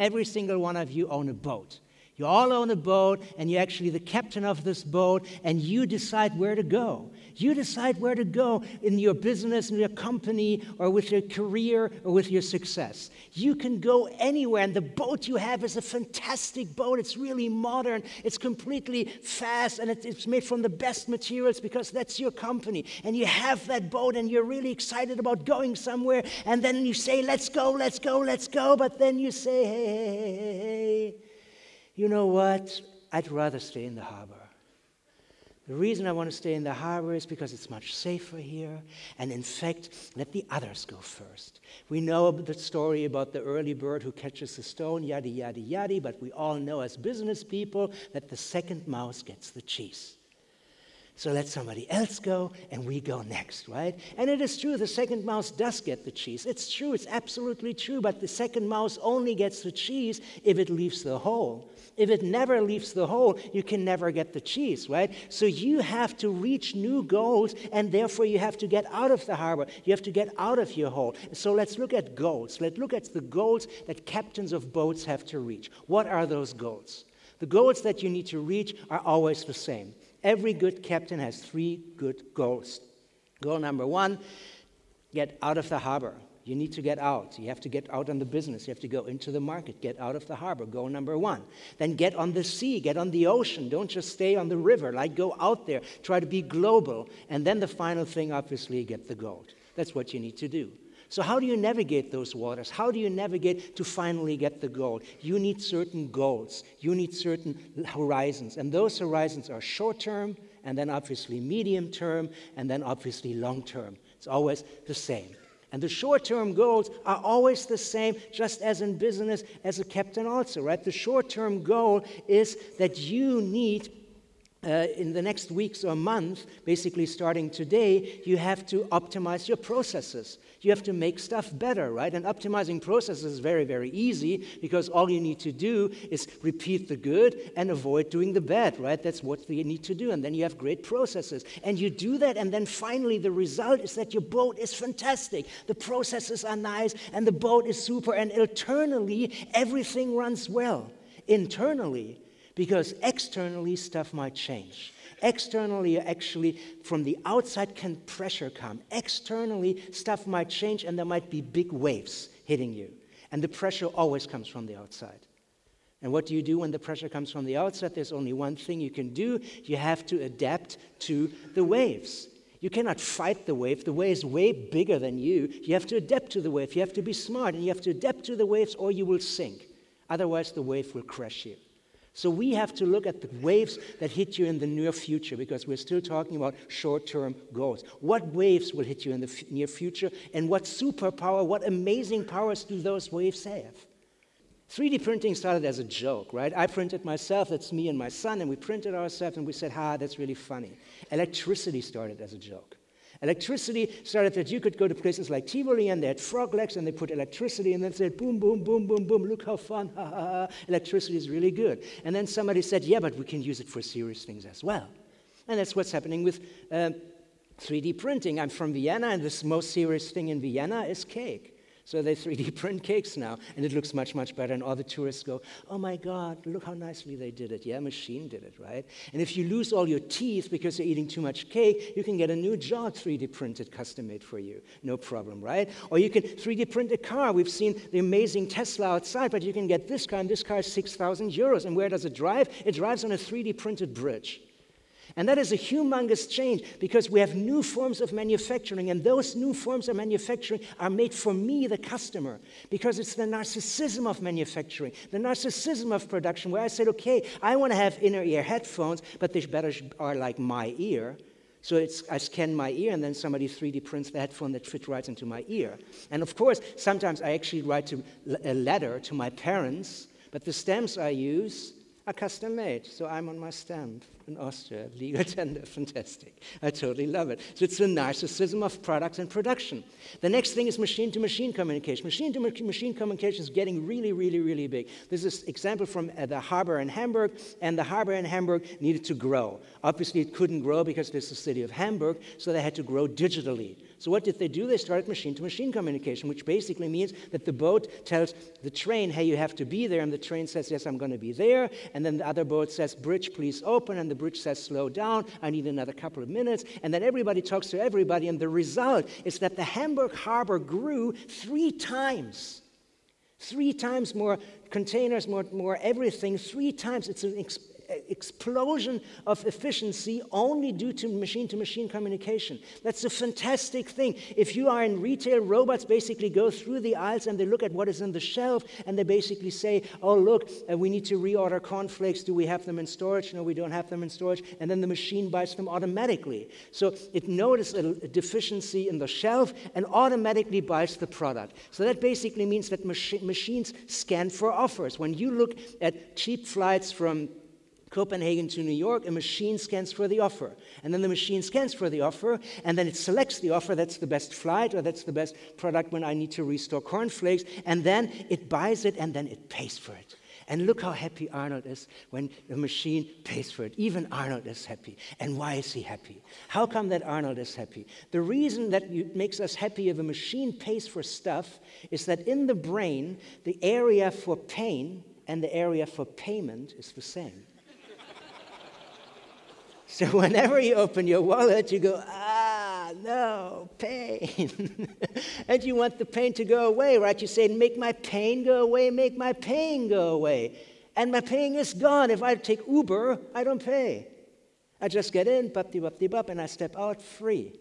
Every single one of you own a boat. You all own a boat, and you're actually the captain of this boat, and you decide where to go. You decide where to go in your business, in your company, or with your career, or with your success. You can go anywhere, and the boat you have is a fantastic boat. It's really modern. It's completely fast, and it's made from the best materials because that's your company. And you have that boat, and you're really excited about going somewhere, and then you say, let's go, let's go, let's go. But then you say, hey. You know what? I'd rather stay in the harbor. The reason I want to stay in the harbor is because it's much safer here. And in fact, let the others go first. We know the story about the early bird who catches the stone, yada, yada, yada. But we all know as business people that the second mouse gets the cheese. So let somebody else go, and we go next, right? And it is true, the second mouse does get the cheese. It's true, it's absolutely true, but the second mouse only gets the cheese if it leaves the hole. If it never leaves the hole, you can never get the cheese, right? So you have to reach new goals, and therefore you have to get out of the harbor. You have to get out of your hole. So let's look at goals. Let's look at the goals that captains of boats have to reach. What are those goals? The goals that you need to reach are always the same. Every good captain has 3 good goals. Goal number 1, get out of the harbor. You need to get out. You have to get out on the business. You have to go into the market. Get out of the harbor. Goal number 1. Then get on the sea. Get on the ocean. Don't just stay on the river. Like, go out there. Try to be global. And then the final thing, obviously, get the gold. That's what you need to do. So how do you navigate those waters? How do you navigate to finally get the gold? You need certain goals. You need certain horizons. And those horizons are short-term, and then obviously medium-term, and then obviously long-term. It's always the same. And the short-term goals are always the same, just as in business, as a captain also, right? The short-term goal is that you need in the next weeks or month, basically starting today, you have to optimize your processes. You have to make stuff better, right? And optimizing processes is very, very easy because all you need to do is repeat the good and avoid doing the bad, right? That's what you need to do. And then you have great processes. And you do that, and then finally the result is that your boat is fantastic. The processes are nice, and the boat is super, and internally everything runs well. Internally, because externally stuff might change. Externally, actually, from the outside can pressure come. Externally, stuff might change, and there might be big waves hitting you. And the pressure always comes from the outside. And what do you do when the pressure comes from the outside? There's only one thing you can do. You have to adapt to the waves. You cannot fight the wave. The wave is way bigger than you. You have to adapt to the wave. You have to be smart, and you have to adapt to the waves, or you will sink. Otherwise, the wave will crash you. So we have to look at the waves that hit you in the near future, because we're still talking about short-term goals. What waves will hit you in the near future, and what superpower, what amazing powers do those waves have? 3D printing started as a joke, right? I printed myself, that's me and my son, and we printed ourselves, and we said, that's really funny. Electricity started as a joke. Electricity started that you could go to places like Tivoli, and they had frog legs, and they put electricity, and then said, boom, boom, boom, boom, boom, look how fun, ha, ha, ha. Electricity is really good. And then somebody said, yeah, but we can use it for serious things as well. And that's what's happening with 3D printing. I'm from Vienna, and the most serious thing in Vienna is cake. So they 3D print cakes now, and it looks much, much better, and all the tourists go, oh my God, look how nicely they did it. Yeah, a machine did it, right? And if you lose all your teeth because you're eating too much cake, you can get a new jaw 3D printed, custom made for you. No problem, right? Or you can 3D print a car. We've seen the amazing Tesla outside, but you can get this car, and this car is 6,000 euros. And where does it drive? It drives on a 3D printed bridge. And that is a humongous change, because we have new forms of manufacturing, and those new forms of manufacturing are made for me, the customer, because it's the narcissism of manufacturing, the narcissism of production, where I said, okay, I want to have inner ear headphones, but they better are like my ear. So I scan my ear, and then somebody 3D prints the headphone that fits right into my ear. And of course, sometimes I actually write a letter to my parents, but the stamps I use are custom made. So I'm on my stamp in Austria, legal tender, fantastic. I totally love it. So it's the narcissism of products and production. The next thing is machine-to-machine communication. Machine-to-machine communication is getting really, really, really big. This is an example from the harbor in Hamburg, and the harbor in Hamburg needed to grow. Obviously, it couldn't grow because this is the city of Hamburg, so they had to grow digitally. So what did they do? They started machine-to-machine communication, which basically means that the boat tells the train, hey, you have to be there, and the train says, yes, I'm going to be there, and then the other boat says, bridge, please open, and the bridge says, slow down, I need another couple of minutes, and then everybody talks to everybody, and the result is that the Hamburg harbor grew 3 times. 3 times more containers, more everything, 3 times. It's an explosion of efficiency only due to machine communication. That's a fantastic thing. If you are in retail, robots basically go through the aisles and they look at what is on the shelf and they basically say, oh, look, we need to reorder cornflakes. Do we have them in storage? No, we don't have them in storage. And then the machine buys them automatically. So it notices a deficiency in the shelf and automatically buys the product. So that basically means that machines scan for offers. When you look at cheap flights from Copenhagen to New York, a machine scans for the offer. And then the machine scans for the offer, and then it selects the offer, that's the best flight, or that's the best product when I need to restore cornflakes, and then it buys it, and then it pays for it. And look how happy Arnold is when the machine pays for it. Even Arnold is happy. And why is he happy? How come that Arnold is happy? The reason that it makes us happy if a machine pays for stuff is that in the brain, the area for pain and the area for payment is the same. So whenever you open your wallet, you go, no, pain. And you want the pain to go away, right? You say, make my pain go away, make my pain go away. And my pain is gone. If I take Uber, I don't pay. I just get in, bop-de-bop-de-bop, and I step out free.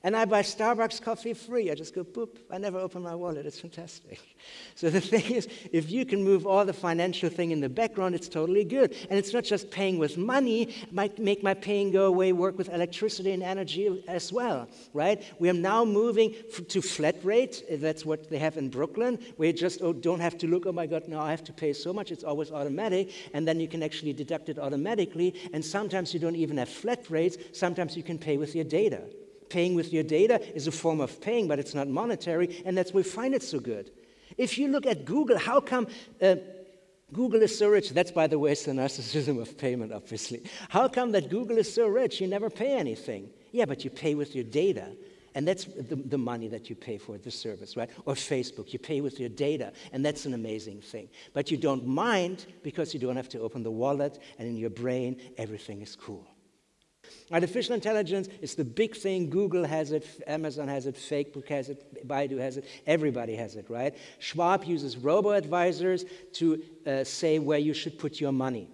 And I buy Starbucks coffee free. I just go, boop. I never open my wallet. It's fantastic. So the thing is, if you can move all the financial thing in the background, it's totally good. And it's not just paying with money. It might make my pain go away, work with electricity and energy as well, right? We are now moving to flat rate. That's what they have in Brooklyn, where you just don't have to look, oh my God, now I have to pay so much. It's always automatic. And then you can actually deduct it automatically. And sometimes you don't even have flat rates. Sometimes you can pay with your data. Paying with your data is a form of paying, but it's not monetary, and that's why we find it so good. If you look at Google, how come Google is so rich? That's, by the way, the narcissism of payment, obviously. How come that Google is so rich? You never pay anything. Yeah, but you pay with your data, and that's the money that you pay for the service, right? Or Facebook, you pay with your data, and that's an amazing thing. But you don't mind because you don't have to open the wallet, and in your brain, everything is cool. Artificial intelligence is the big thing. Google has it, Amazon has it, Facebook has it, Baidu has it, everybody has it, right? Schwab uses robo-advisors to say where you should put your money.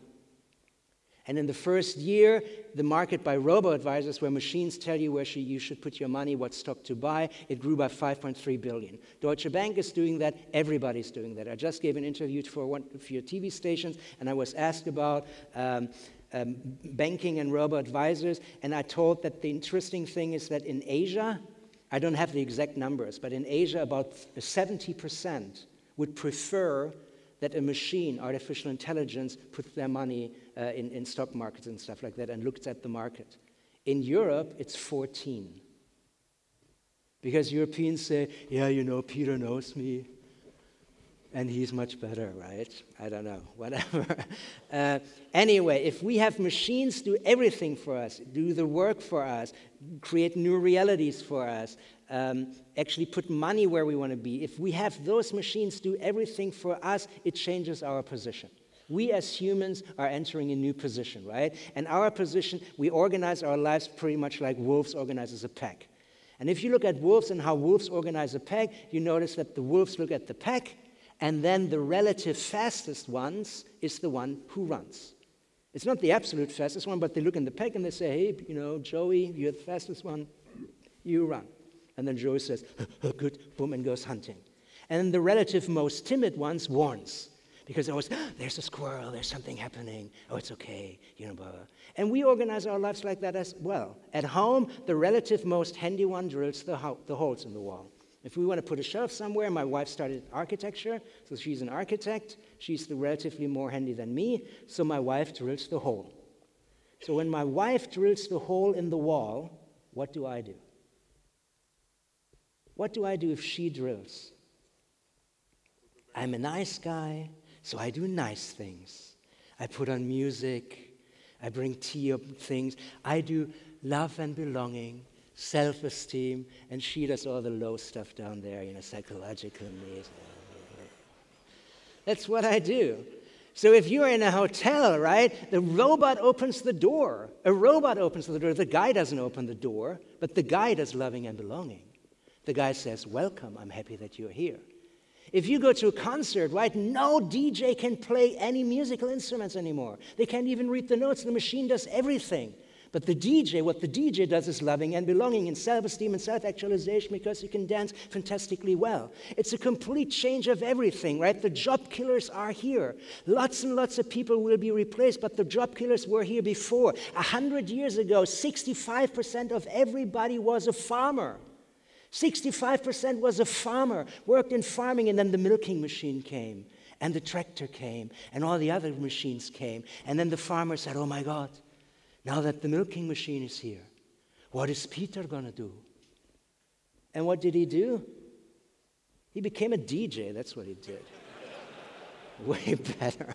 And in the first year, the market by robo-advisors, where machines tell you where you should put your money, what stock to buy, it grew by 5.3 billion. Deutsche Bank is doing that. Everybody's doing that. I just gave an interview for one of your TV stations, and I was asked about banking and robo-advisors, and I told that the interesting thing is that in Asia, I don't have the exact numbers, but in Asia about 70% would prefer that a machine, artificial intelligence, puts their money in stock markets and stuff like that and looks at the market. In Europe, it's 14. Because Europeans say, yeah, you know, Peter knows me. And he's much better, right? I don't know, whatever. Anyway, if we have machines do everything for us, do the work for us, create new realities for us, actually put money where we want to be, if we have those machines do everything for us, it changes our position. We as humans are entering a new position, right? And our position, we organize our lives pretty much like wolves organize as a pack. And if you look at wolves and how wolves organize a pack, you notice that the wolves look at the pack, and then the relative fastest ones is the one who runs. It's not the absolute fastest one, but they look in the pack and they say, hey, you know, Joey, you're the fastest one, you run. And then Joey says, good, boom, and goes hunting. And then the relative most timid ones warns. Because they always, there's a squirrel, there's something happening, oh, it's okay, you know, blah, blah. And we organize our lives like that as well. At home, the relative most handy one drills the holes in the wall. If we want to put a shelf somewhere, my wife started architecture, so she's an architect. She's the relatively more handy than me, so my wife drills the hole. So when my wife drills the hole in the wall, what do I do? What do I do if she drills? I'm a nice guy, so I do nice things. I put on music, I bring tea up things, I do love and belonging. self-esteem, and she does all the low stuff down there, psychological needs. That's what I do. So if you're in a hotel, right, the robot opens the door. A robot opens the door. The guy doesn't open the door, but the guy does loving and belonging. The guy says, welcome, I'm happy that you're here. If you go to a concert, right, no DJ can play any musical instruments anymore. They can't even read the notes. The machine does everything. But the DJ, what the DJ does is loving and belonging and self-esteem and self-actualization because he can dance fantastically well. It's a complete change of everything, right? The job killers are here. Lots and lots of people will be replaced, but the job killers were here before. 100 years ago, 65% of everybody was a farmer. 65% was a farmer, worked in farming, and then the milking machine came, and the tractor came, and all the other machines came. And then the farmer said, oh my God, now that the milking machine is here, what is Peter going to do? And what did he do? He became a DJ, that's what he did. Way better.